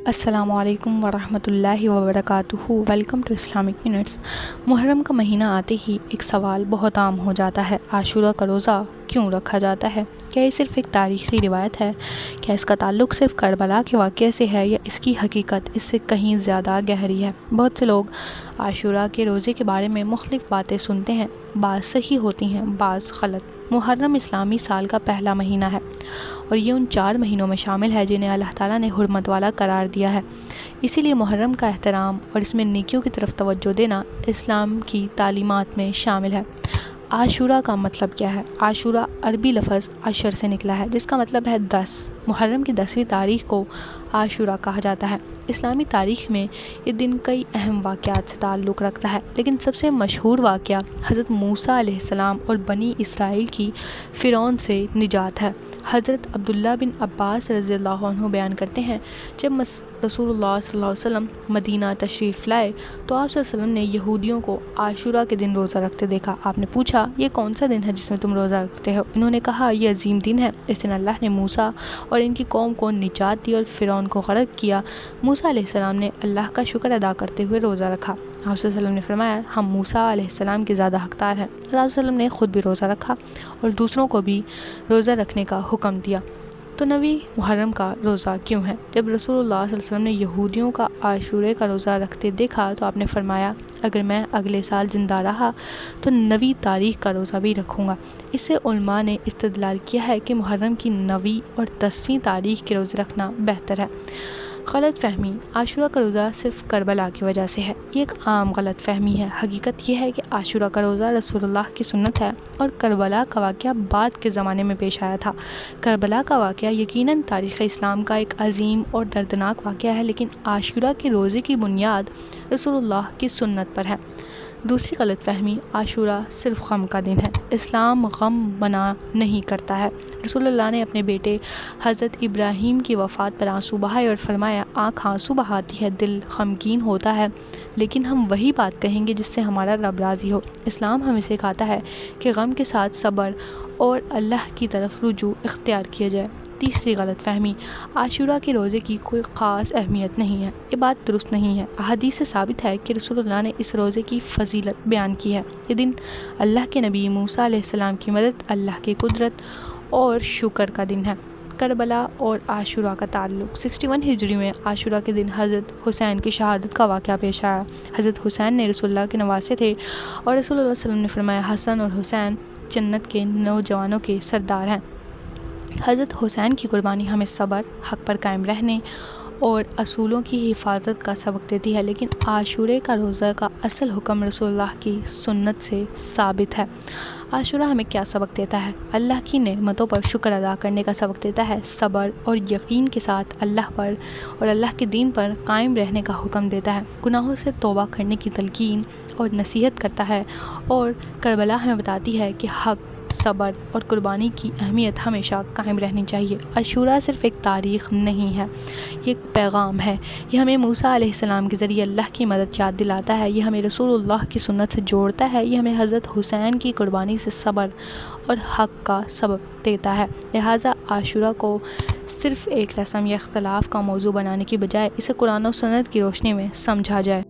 السلام علیکم ورحمۃ اللہ وبرکاتہ۔ Welcome to Islamic minutes. Muharram کا مہینہ آتے ہی ایک سوال بہت عام ہو جاتا ہے، عاشورہ کا روزہ کیوں رکھا جاتا ہے؟ کیا یہ صرف ایک تاریخی روایت ہے؟ کیا اس کا تعلق صرف کربلا کے واقعے سے ہے یا اس کی حقیقت اس سے کہیں زیادہ گہری ہے؟ بہت سے لوگ عاشورہ کے روزے کے بارے میں مختلف باتیں سنتے ہیں، بعض صحیح ہوتی ہیں، بعض غلط۔ محرم اسلامی سال کا پہلا مہینہ ہے اور یہ ان 4 مہینوں میں شامل ہے جنہیں اللہ تعالیٰ نے حرمت والا قرار دیا ہے۔ اسی لیے محرم کا احترام اور اس میں نیکیوں کی طرف توجہ دینا اسلام کی تعلیمات میں شامل ہے۔ عاشورہ کا مطلب کیا ہے؟ عاشورہ عربی لفظ عشر سے نکلا ہے جس کا مطلب ہے 10۔ محرم کی 10ویں تاریخ کو عاشورہ کہا جاتا ہے۔ اسلامی تاریخ میں یہ دن کئی اہم واقعات سے تعلق رکھتا ہے، لیکن سب سے مشہور واقعہ حضرت موسیٰ علیہ السلام اور بنی اسرائیل کی فرعون سے نجات ہے۔ حضرت عبداللہ بن عباس رضی اللہ عنہ بیان کرتے ہیں، جب رسول اللہ صلی اللہ علیہ وسلم مدینہ تشریف لائے تو آپ صلی اللہ علیہ وسلم نے یہودیوں کو عاشورہ کے دن روزہ رکھتے دیکھا۔ آپ نے پوچھا، یہ کون سا دن ہے جس میں تم روزہ رکھتے ہو؟ انہوں نے کہا، یہ عظیم دن ہے، اس دن اللہ نے موسیٰ اور ان کی قوم کو نجات دی اور فرعون کو غرق کیا۔ موسیٰ علیہ السلام نے اللہ کا شکر ادا کرتے ہوئے روزہ رکھا۔ آپ صلی اللہ علیہ وسلم نے فرمایا، ہم موسیٰ علیہ السلام کے زیادہ حقدار ہیں۔ اور آپ صلی اللہ علیہ وسلم نے خود بھی روزہ رکھا اور دوسروں کو بھی روزہ رکھنے کا حکم دیا۔ تو 9 محرم کا روزہ کیوں ہے؟ جب رسول اللہ صلی اللہ علیہ وسلم نے یہودیوں کا عاشورے کا روزہ رکھتے دیکھا تو آپ نے فرمایا، اگر میں اگلے سال زندہ رہا تو 9 تاریخ کا روزہ بھی رکھوں گا۔ اس سے علماء نے استدلال کیا ہے کہ محرم کی 9 اور 10ویں تاریخ کے روزے رکھنا بہتر ہے۔ غلط فہمی: عاشورہ کا روزہ صرف کربلا کی وجہ سے ہے۔ یہ ایک عام غلط فہمی ہے۔ حقیقت یہ ہے کہ عاشورہ کا روزہ رسول اللہ کی سنت ہے اور کربلا کا واقعہ بعد کے زمانے میں پیش آیا تھا۔ کربلا کا واقعہ یقیناً تاریخ اسلام کا ایک عظیم اور دردناک واقعہ ہے، لیکن عاشورہ کے روزے کی بنیاد رسول اللہ کی سنت پر ہے۔ دوسری غلط فہمی: عاشورہ صرف غم کا دن ہے۔ اسلام غم بنا نہیں کرتا ہے۔ رسول اللہ نے اپنے بیٹے حضرت ابراہیم کی وفات پر آنسو بہائے اور فرمایا، آنکھ آنسو بہاتی ہے، دل غمگین ہوتا ہے، لیکن ہم وہی بات کہیں گے جس سے ہمارا رب راضی ہو۔ اسلام ہمیں سکھاتا ہے کہ غم کے ساتھ صبر اور اللہ کی طرف رجوع اختیار کیا جائے۔ تیسری غلط فہمی: عاشورہ کے روزے کی کوئی خاص اہمیت نہیں ہے۔ یہ بات درست نہیں ہے۔ احادیث سے ثابت ہے کہ رسول اللہ نے اس روزے کی فضیلت بیان کی ہے۔ یہ دن اللہ کے نبی موسیٰ علیہ السلام کی مدد، اللہ کی قدرت اور شکر کا دن ہے۔ کربلا اور عاشورہ کا تعلق: 61 ہجری میں عاشورہ کے دن حضرت حسین کی شہادت کا واقعہ پیش آیا۔ حضرت حسین نے رسول اللہ کے نواسے تھے اور رسول اللہ صلی اللہ علیہ وسلم نے فرمایا، حسن اور حسین جنت کے نوجوانوں کے سردار ہیں۔ حضرت حسین کی قربانی ہمیں صبر، حق پر قائم رہنے اور اصولوں کی حفاظت کا سبق دیتی ہے، لیکن عاشورے کا روزہ کا اصل حکم رسول اللہ کی سنت سے ثابت ہے۔ عاشورہ ہمیں کیا سبق دیتا ہے؟ اللہ کی نعمتوں پر شکر ادا کرنے کا سبق دیتا ہے، صبر اور یقین کے ساتھ اللہ پر اور اللہ کے دین پر قائم رہنے کا حکم دیتا ہے، گناہوں سے توبہ کرنے کی تلقین اور نصیحت کرتا ہے، اور کربلا ہمیں بتاتی ہے کہ حق، صبر اور قربانی کی اہمیت ہمیشہ قائم رہنی چاہیے۔ عاشورہ صرف ایک تاریخ نہیں ہے، یہ ایک پیغام ہے۔ یہ ہمیں موسیٰ علیہ السلام کے ذریعے اللہ کی مدد یاد دلاتا ہے، یہ ہمیں رسول اللہ کی سنت سے جوڑتا ہے، یہ ہمیں حضرت حسین کی قربانی سے صبر اور حق کا سبق دیتا ہے۔ لہٰذا عاشورہ کو صرف ایک رسم یا اختلاف کا موضوع بنانے کی بجائے اسے قرآن و سنت کی روشنی میں سمجھا جائے۔